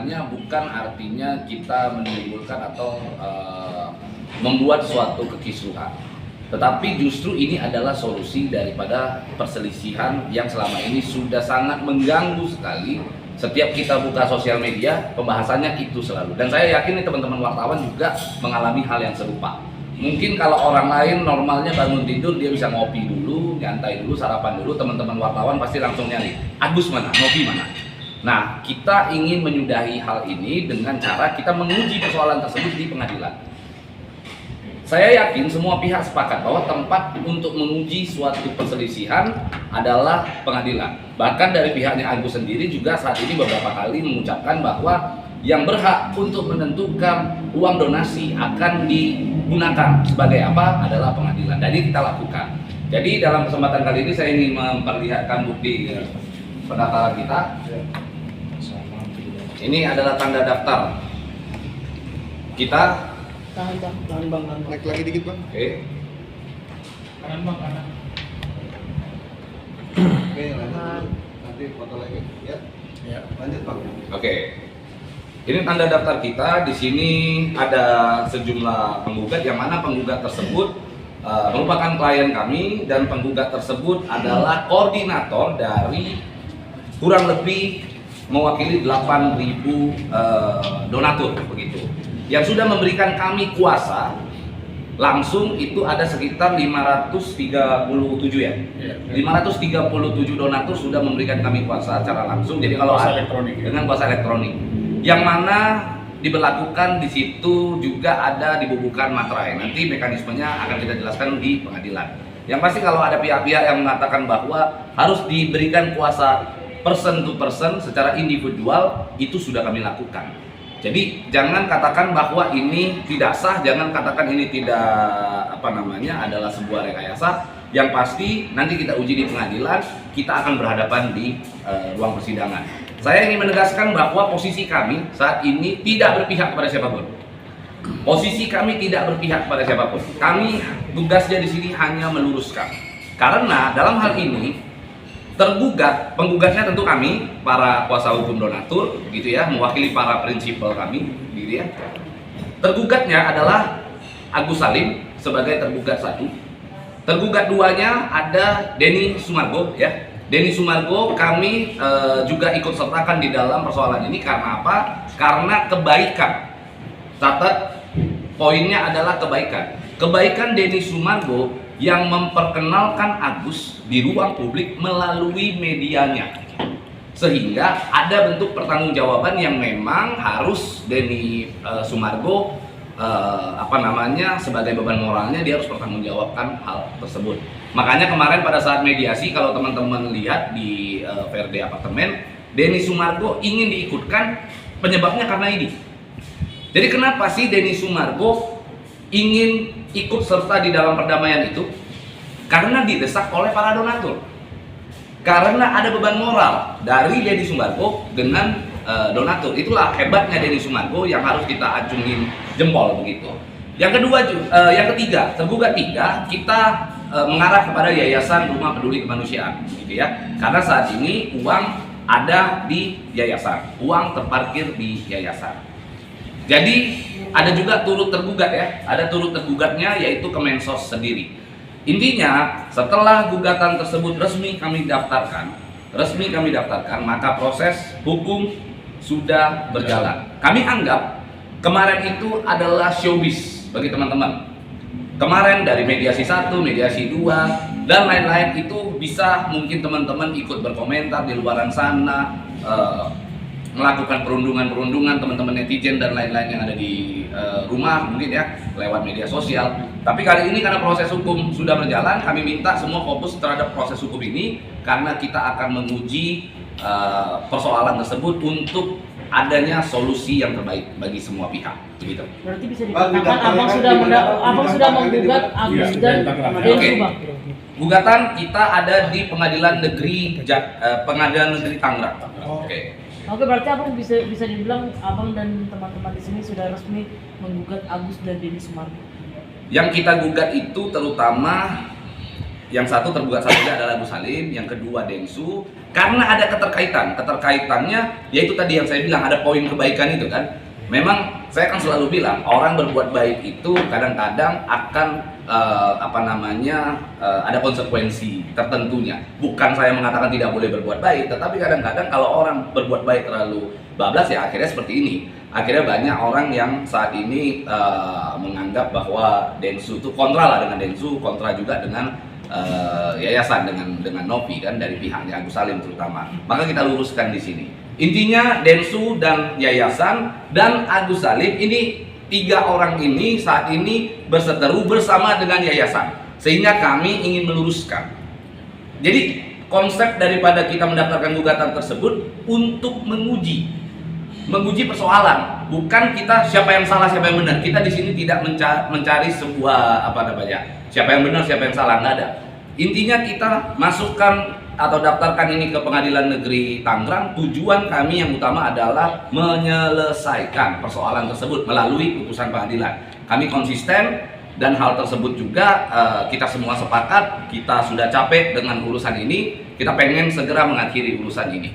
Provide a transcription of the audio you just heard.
sebenarnya bukan artinya kita menimbulkan atau membuat suatu kekisruhan. Tetapi justru ini adalah solusi daripada perselisihan yang selama ini sudah sangat mengganggu sekali. Setiap kita buka sosial media, pembahasannya itu selalu. Dan saya yakin nih teman-teman wartawan juga mengalami hal yang serupa. Mungkin kalau orang lain normalnya bangun tidur dia bisa ngopi dulu, nyantai dulu, sarapan dulu, teman-teman wartawan pasti langsung nyari Agus mana, ngopi mana. Nah, kita ingin menyudahi hal ini dengan cara kita menguji persoalan tersebut di pengadilan. Saya yakin semua pihak sepakat bahwa tempat untuk menguji suatu perselisihan adalah pengadilan. Bahkan dari pihaknya Agus sendiri juga saat ini beberapa kali mengucapkan bahwa yang berhak untuk menentukan uang donasi akan digunakan sebagai apa adalah pengadilan. Dan ini kita lakukan. Jadi dalam kesempatan kali ini saya ingin memperlihatkan bukti pendaftaran kita. Ini adalah tanda daftar kita. Tahan bang. Naik lagi dikit bang. Oke. Kanan bang, kanan. Oke, lanjut. Nanti foto lagi. Ya. Lanjut bang. Oke. Ini tanda daftar kita. Di sini ada sejumlah penggugat yang mana penggugat tersebut merupakan klien kami dan penggugat tersebut adalah koordinator dari kurang lebih mewakili 8.000 donatur begitu. Yang sudah memberikan kami kuasa langsung itu ada sekitar 537 ya. 537 donatur sudah memberikan kami kuasa secara langsung. Jadi kalau kuasa elektronik, dengan kuasa elektronik. Yang mana diberlakukan di situ juga ada dibubuhkan materai. Nanti mekanismenya akan kita jelaskan di pengadilan. Yang pasti kalau ada pihak-pihak yang mengatakan bahwa harus diberikan kuasa person to person secara individual, itu sudah kami lakukan. Jadi jangan katakan bahwa ini tidak sah, jangan katakan ini tidak adalah sebuah rekayasa. Yang pasti nanti kita uji di pengadilan, kita akan berhadapan di ruang persidangan. Saya ingin menegaskan bahwa posisi kami saat ini tidak berpihak kepada siapapun. Posisi kami tidak berpihak kepada siapapun. Kami tugasnya di sini hanya meluruskan. Karena dalam hal ini tergugat, penggugatnya tentu kami, para kuasa hukum donatur, gitu ya, mewakili para prinsipal kami, gitu ya. Tergugatnya adalah Agus Salim sebagai tergugat 1. Tergugat 2-nya ada Denny Sumargo, ya. Denny Sumargo kami juga ikut sertakan di dalam persoalan ini karena apa? Karena kebaikan. Catat poinnya adalah kebaikan. Kebaikan Denny Sumargo yang memperkenalkan Agus di ruang publik melalui medianya, sehingga ada bentuk pertanggungjawaban yang memang harus Denny Sumargo sebagai beban moralnya dia harus pertanggungjawabkan hal tersebut. Makanya kemarin pada saat mediasi, kalau teman-teman lihat di Verde Apartemen, Denny Sumargo ingin diikutkan, penyebabnya karena ini. Jadi kenapa sih Denny Sumargo ingin ikut serta di dalam perdamaian itu? Karena didesak oleh para donatur. Karena ada beban moral dari Denny Sumargo dengan donatur. Itulah hebatnya Denny Sumargo yang harus kita acungin jempol begitu. Yang ketiga, tergugat 3, kita mengarah kepada Yayasan Rumah Peduli Kemanusiaan, gitu ya. Karena saat ini uang ada di yayasan, uang terparkir di yayasan. Jadi ada juga turut tergugat ya, ada turut tergugatnya yaitu Kemensos sendiri. Intinya setelah gugatan tersebut resmi kami daftarkan, maka proses hukum sudah berjalan. Kami anggap kemarin itu adalah showbiz bagi teman-teman. Kemarin dari mediasi 1, mediasi 2, dan lain-lain itu bisa mungkin teman-teman ikut berkomentar di luaran sana, melakukan perundungan teman-teman netizen dan lain-lain yang ada di rumah mungkin ya, lewat media sosial. Tapi kali ini karena proses hukum sudah berjalan, kami minta semua fokus terhadap proses hukum ini karena kita akan menguji persoalan tersebut untuk adanya solusi yang terbaik bagi semua pihak. Begitu. Berarti bisa dikatakan abang sudah menggugat Agus dan Denny Bang. Gugatan kita ada di Pengadilan Negeri Tangerang. Oke. Oke, berarti abang bisa dibilang abang dan teman-teman di sini sudah resmi menggugat Agus dan Denny Sumargo. Yang kita gugat itu terutama yang satu tergugat satunya adalah Agus Salim, yang kedua Densu, karena ada keterkaitannya yaitu tadi yang saya bilang ada poin kebaikan itu kan. Memang saya kan selalu bilang orang berbuat baik itu kadang-kadang akan ada konsekuensi tertentunya. Bukan saya mengatakan tidak boleh berbuat baik, tetapi kadang-kadang kalau orang berbuat baik terlalu bablas ya akhirnya seperti ini. Akhirnya banyak orang yang saat ini menganggap bahwa Densu itu kontra lah dengan Densu, kontra juga dengan yayasan dengan Novi kan dari pihaknya Agus Salim terutama. Maka kita luruskan di sini. Intinya Densu dan yayasan dan Agus Salim ini 3 orang ini saat ini berseteru bersama dengan yayasan. Sehingga kami ingin meluruskan. Jadi konsep daripada kita mendaftarkan gugatan tersebut untuk menguji persoalan, bukan kita siapa yang salah siapa yang benar. Kita di sini tidak mencari sebuah siapa yang benar siapa yang salah, nggak ada. Intinya kita masukkan atau daftarkan ini ke Pengadilan Negeri Tangerang. Tujuan kami yang utama adalah menyelesaikan persoalan tersebut melalui putusan pengadilan. Kami konsisten dan hal tersebut juga kita semua sepakat. Kita sudah capek dengan urusan ini. Kita pengen segera mengakhiri urusan ini.